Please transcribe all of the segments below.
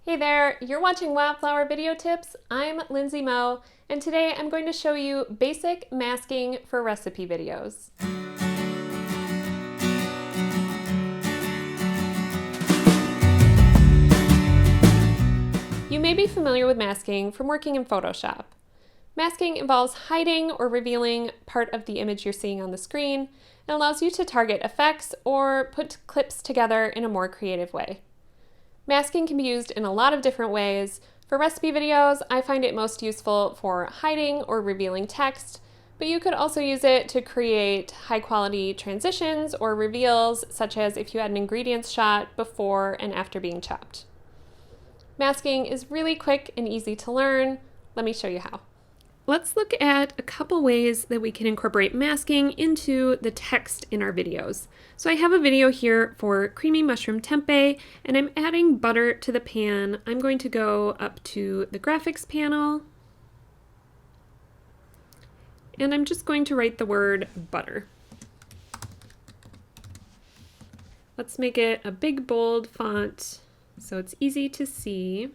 Hey there, you're watching Wildflower Video Tips. I'm Lindsay Moe, and today I'm going to show you basic masking for recipe videos. You may be familiar with masking from working in Photoshop. Masking involves hiding or revealing part of the image you're seeing on the screen and allows you to target effects or put clips together in a more creative way. Masking can be used in a lot of different ways. For recipe videos, I find it most useful for hiding or revealing text, but you could also use it to create high-quality transitions or reveals, such as if you had an ingredients shot before and after being chopped. Masking is really quick and easy to learn. Let me show you how. Let's look at a couple ways that we can incorporate masking into the text in our videos. So I have a video here for creamy mushroom tempeh, and I'm adding butter to the pan. I'm going to go up to the graphics panel, and I'm just going to write the word butter. Let's make it a big, bold font so it's easy to see.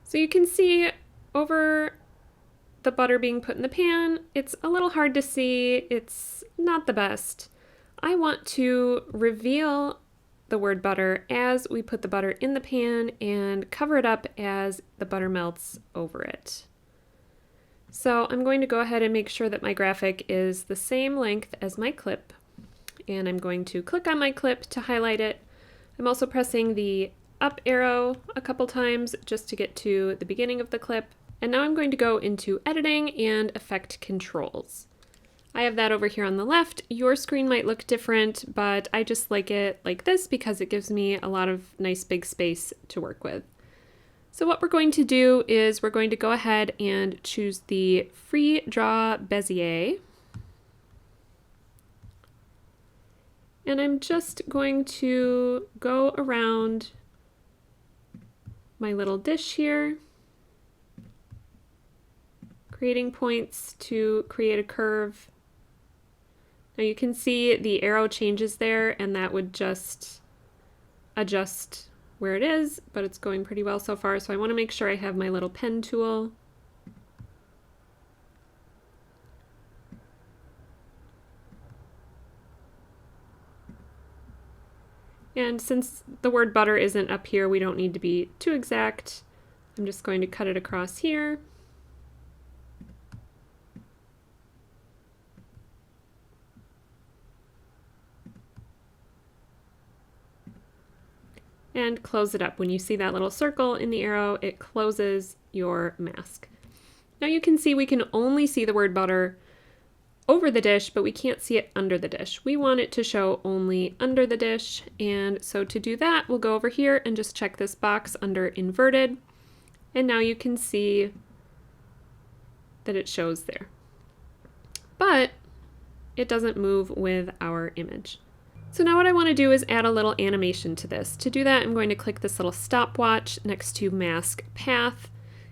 So you can see over the butter being put in the pan, it's a little hard to see, it's not the best. I want to reveal the word butter as we put the butter in the pan and cover it up as the butter melts over it. So I'm going to go ahead and make sure that my graphic is the same length as my clip, and I'm going to click on my clip to highlight it. I'm also pressing the up arrow a couple times just to get to the beginning of the clip. And now I'm going to go into editing and effect controls. I have that over here on the left. Your screen might look different, but I just like it like this because it gives me a lot of nice big space to work with. So what we're going to do is we're going to go ahead and choose the Free Draw Bezier. And I'm just going to go around my little dish here, creating points to create a curve. Now you can see the arrow changes there, and that would just adjust where it is, but it's going pretty well so far, so I want to make sure I have my little pen tool. And since the word butter isn't up here, we don't need to be too exact. I'm just going to cut it across here. And close it up. When you see that little circle in the arrow, it closes your mask. Now you can see we can only see the word butter over the dish, but we can't see it under the dish. We want it to show only under the dish, and so to do that, we'll go over here and just check this box under inverted, and now you can see that it shows there. But it doesn't move with our image. So now what I want to do is add a little animation to this. To do that, I'm going to click this little stopwatch next to Mask Path.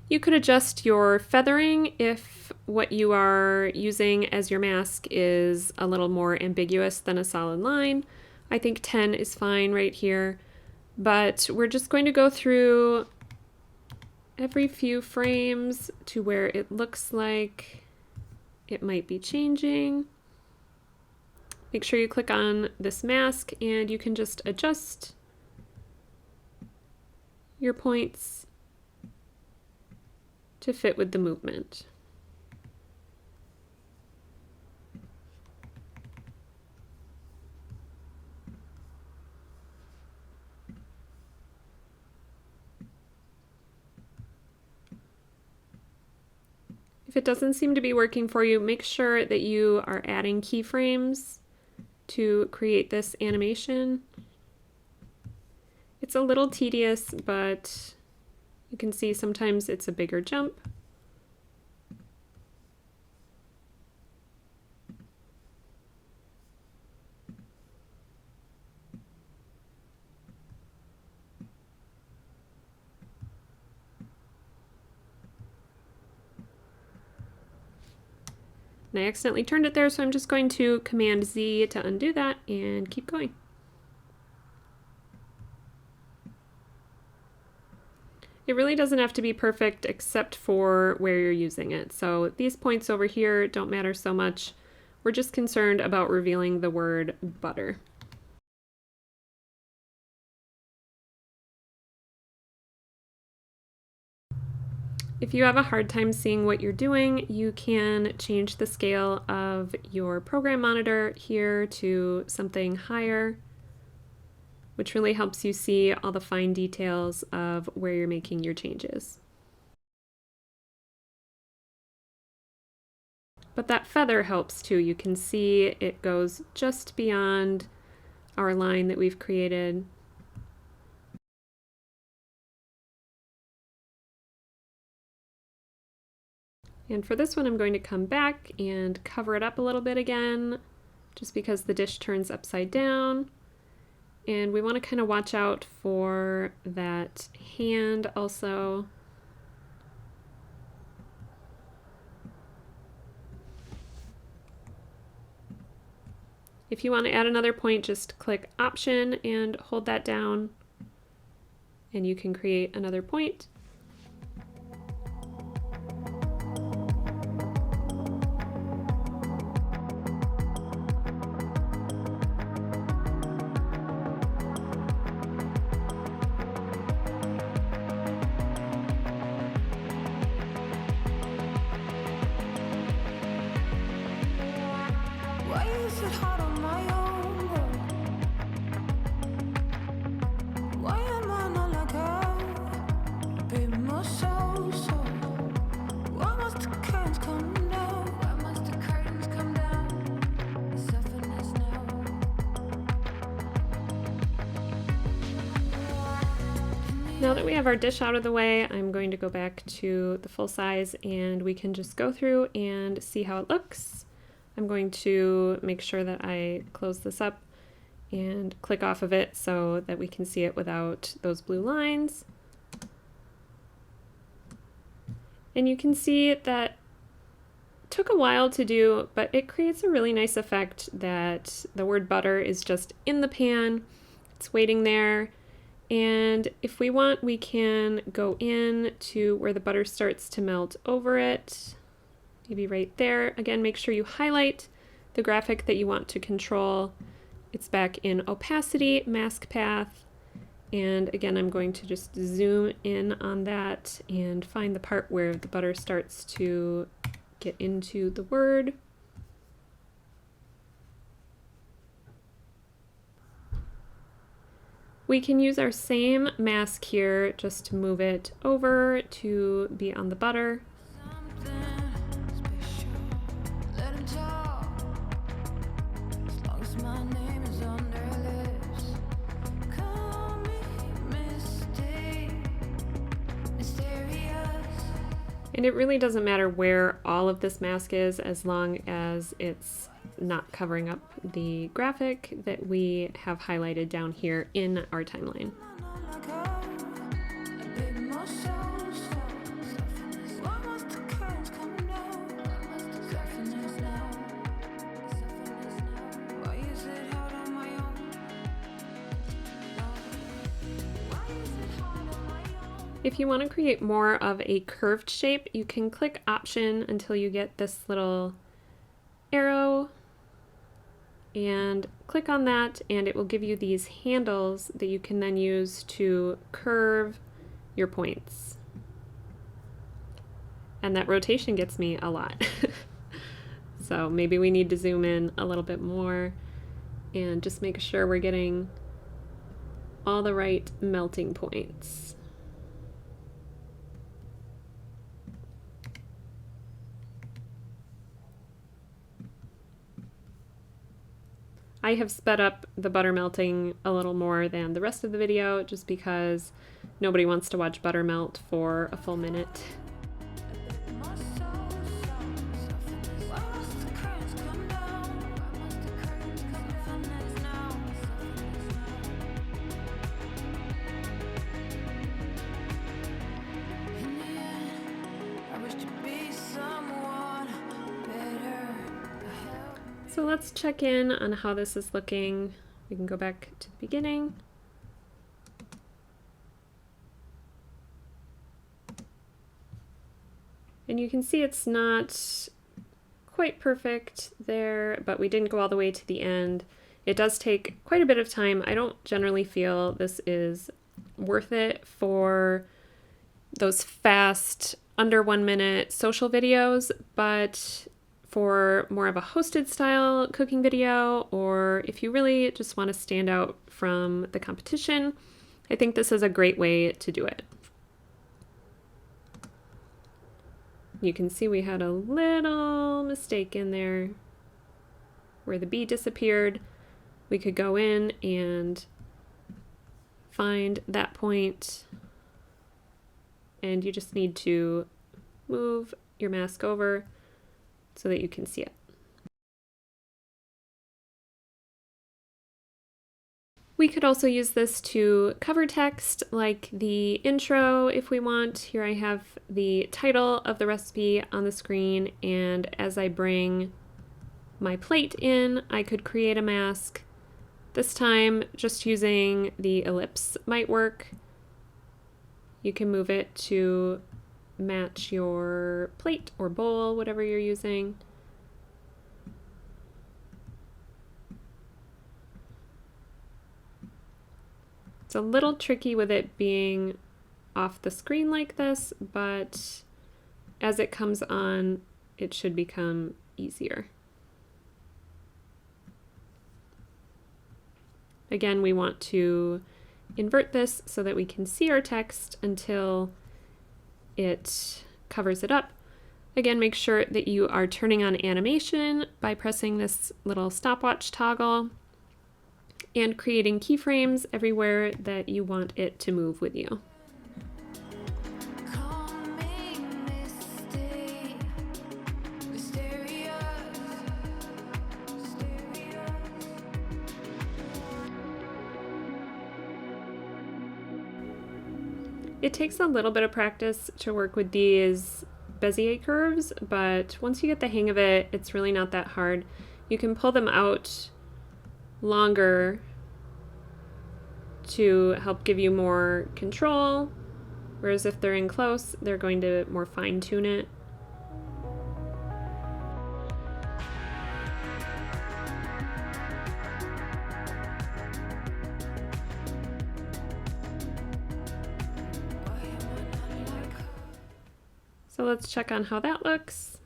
You could adjust your feathering if what you are using as your mask is a little more ambiguous than a solid line. I think 10 is fine right here, but we're just going to go through every few frames to where it looks like it might be changing. Make sure you click on this mask and you can just adjust your points to fit with the movement. If it doesn't seem to be working for you, make sure that you are adding keyframes to create this animation. It's a little tedious, but you can see sometimes it's a bigger jump. And I accidentally turned it there, so I'm just going to Command Z to undo that and keep going. It really doesn't have to be perfect except for where you're using it. So these points over here don't matter so much. We're just concerned about revealing the word butter. If you have a hard time seeing what you're doing, you can change the scale of your program monitor here to something higher, which really helps you see all the fine details of where you're making your changes. But that feather helps too. You can see it goes just beyond our line that we've created. And for this one, I'm going to come back and cover it up a little bit again, just because the dish turns upside down. And we want to kind of watch out for that hand also. If you want to add another point, just click Option and hold that down, and you can create another point. Now that we have our dish out of the way, I'm going to go back to the full size and we can just go through and see how it looks. I'm going to make sure that I close this up and click off of it so that we can see it without those blue lines. And you can see that it took a while to do, but it creates a really nice effect that the word butter is just in the pan, it's waiting there. And if we want, we can go in to where the butter starts to melt over it, maybe right there. Again, make sure you highlight the graphic that you want to control. It's back in opacity, mask path. And again, I'm going to just zoom in on that and find the part where the butter starts to get into the word. We can use our same mask here just to move it over to be on the butter. And it really doesn't matter where all of this mask is as long as it's not covering up the graphic that we have highlighted down here in our timeline. If you want to create more of a curved shape, you can click Option until you get this little arrow and click on that, and it will give you these handles that you can then use to curve your points. And that rotation gets me a lot. So maybe we need to zoom in a little bit more and just make sure we're getting all the right melting points. I have sped up the butter melting a little more than the rest of the video just because nobody wants to watch butter melt for a full minute. So let's check in on how this is looking. We can go back to the beginning. And you can see it's not quite perfect there, but we didn't go all the way to the end. It does take quite a bit of time. I don't generally feel this is worth it for those fast, under 1 minute social videos, but for more of a hosted style cooking video, or if you really just want to stand out from the competition, I think this is a great way to do it. You can see we had a little mistake in there where the bee disappeared. We could go in and find that point, and you just need to move your mask over so that you can see it. We could also use this to cover text like the intro if we want. Here I have the title of the recipe on the screen, and as I bring my plate in, I could create a mask. This time, just using the ellipse might work. You can move it to match your plate or bowl, whatever you're using. It's a little tricky with it being off the screen like this, but as it comes on, it should become easier. Again, we want to invert this so that we can see our text until it covers it up. Again, make sure that you are turning on animation by pressing this little stopwatch toggle and creating keyframes everywhere that you want it to move with you. It takes a little bit of practice to work with these Bezier curves, but once you get the hang of it, it's really not that hard. You can pull them out longer to help give you more control, whereas if they're in close, they're going to more fine-tune it. So let's check on how that looks.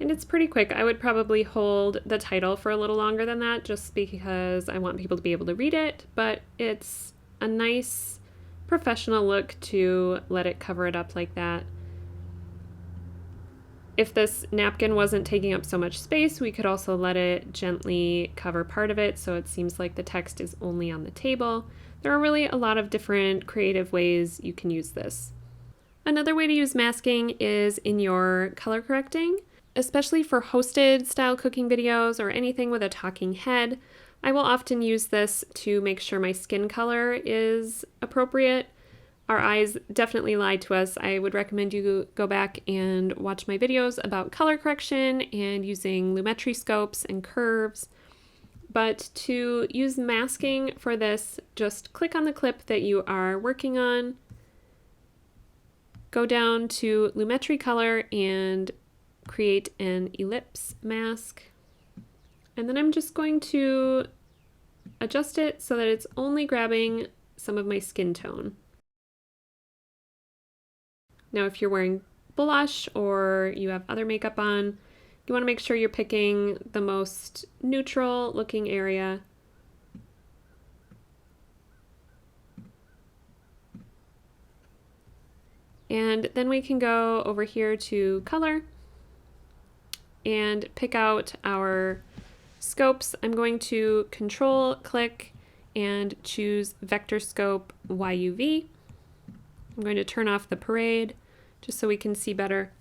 And it's pretty quick. I would probably hold the title for a little longer than that just because I want people to be able to read it, but it's a nice professional look to let it cover it up like that. If this napkin wasn't taking up so much space, we could also let it gently cover part of it so it seems like the text is only on the table. There are really a lot of different creative ways you can use this. Another way to use masking is in your color correcting, especially for hosted style cooking videos or anything with a talking head. I will often use this to make sure my skin color is appropriate. Our eyes definitely lie to us. I would recommend you go back and watch my videos about color correction and using lumetri scopes and curves. But to use masking for this, just click on the clip that you are working on, go down to lumetri color and create an ellipse mask. And then I'm just going to adjust it so that it's only grabbing some of my skin tone. Now, if you're wearing blush or you have other makeup on, you want to make sure you're picking the most neutral looking area. And then we can go over here to color and pick out our scopes. I'm going to control click and choose vector scope YUV. I'm going to turn off the parade just so we can see better.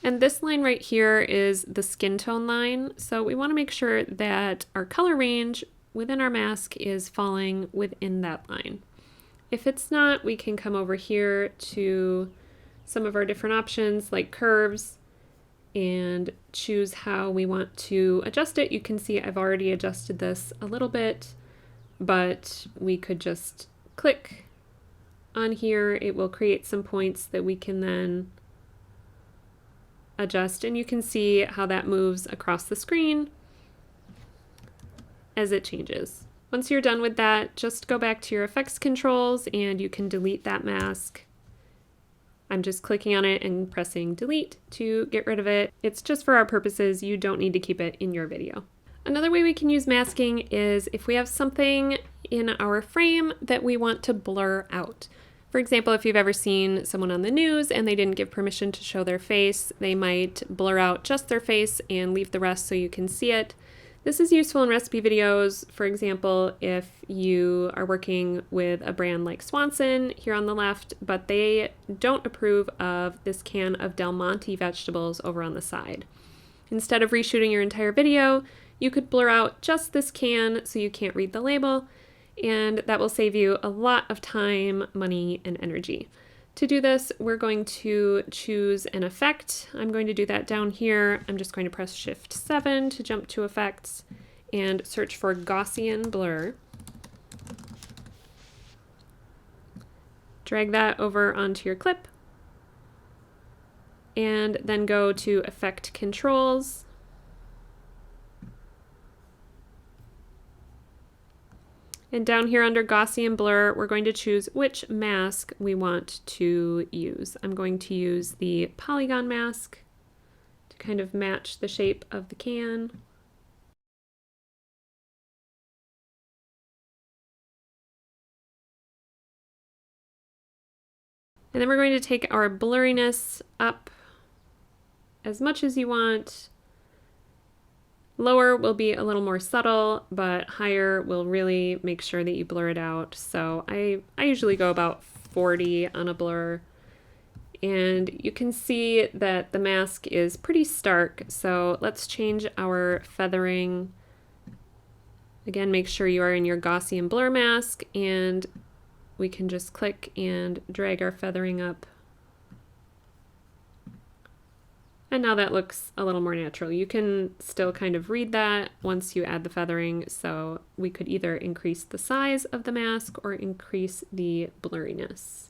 And this line right here is the skin tone line. So we want to make sure that our color range within our mask is falling within that line. If it's not, we can come over here to some of our different options like curves and choose how we want to adjust it. You can see I've already adjusted this a little bit, but we could just click on here. It will create some points that we can then adjust, and you can see how that moves across the screen as it changes. Once you're done with that, just go back to your effects controls and you can delete that mask. I'm just clicking on it and pressing delete to get rid of it. It's just for our purposes. You don't need to keep it in your video. Another way we can use masking is if we have something in our frame that we want to blur out. For example, if you've ever seen someone on the news and they didn't give permission to show their face, they might blur out just their face and leave the rest so you can see it. This is useful in recipe videos. For example, if you are working with a brand like Swanson here on the left, but they don't approve of this can of Del Monte vegetables over on the side. Instead of reshooting your entire video, you could blur out just this can so you can't read the label, and that will save you a lot of time, money, and energy. To do this, we're going to choose an effect. I'm going to do that down here. I'm just going to press Shift 7 to jump to effects and search for Gaussian blur. Drag that over onto your clip and then go to Effect Controls. And down here under Gaussian blur, we're going to choose which mask we want to use. I'm going to use the polygon mask to kind of match the shape of the can. And then we're going to take our blurriness up as much as you want. Lower will be a little more subtle, but higher will really make sure that you blur it out. So I usually go about 40 on a blur. And you can see that the mask is pretty stark. So let's change our feathering. Again, make sure you are in your Gaussian blur mask, and we can just click and drag our feathering up. And now that looks a little more natural. You can still kind of read that once you add the feathering, so we could either increase the size of the mask or increase the blurriness.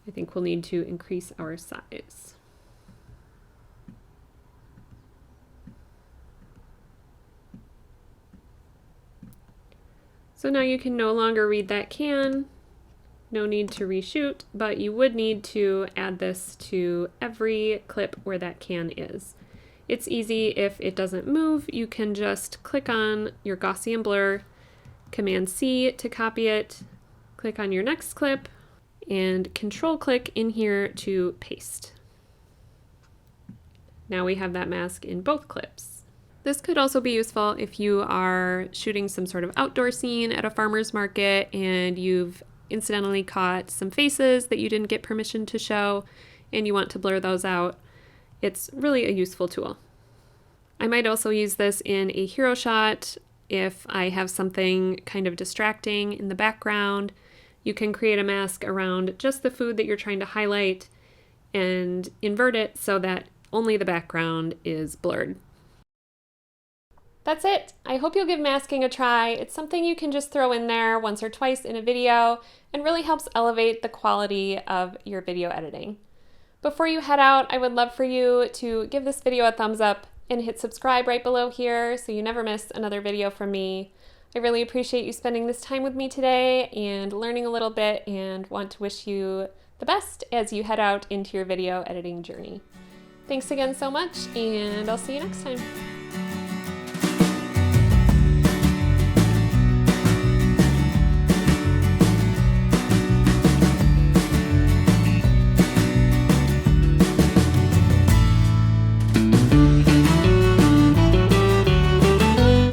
I think we'll need to increase our size. So now you can no longer read that can. No need to reshoot, but you would need to add this to every clip where that can is. It's easy. If it doesn't move, you can just click on your Gaussian blur, Command-C to copy it, click on your next clip, and Control-click in here to paste. Now we have that mask in both clips. This could also be useful if you are shooting some sort of outdoor scene at a farmer's market and you've incidentally caught some faces that you didn't get permission to show and you want to blur those out. It's really a useful tool. I might also use this in a hero shot if I have something kind of distracting in the background. You can create a mask around just the food that you're trying to highlight and invert it so that only the background is blurred. That's it. I hope you'll give masking a try. It's something you can just throw in there once or twice in a video and really helps elevate the quality of your video editing. Before you head out, I would love for you to give this video a thumbs up and hit subscribe right below here so you never miss another video from me. I really appreciate you spending this time with me today and learning a little bit, and want to wish you the best as you head out into your video editing journey. Thanks again so much, and I'll see you next time.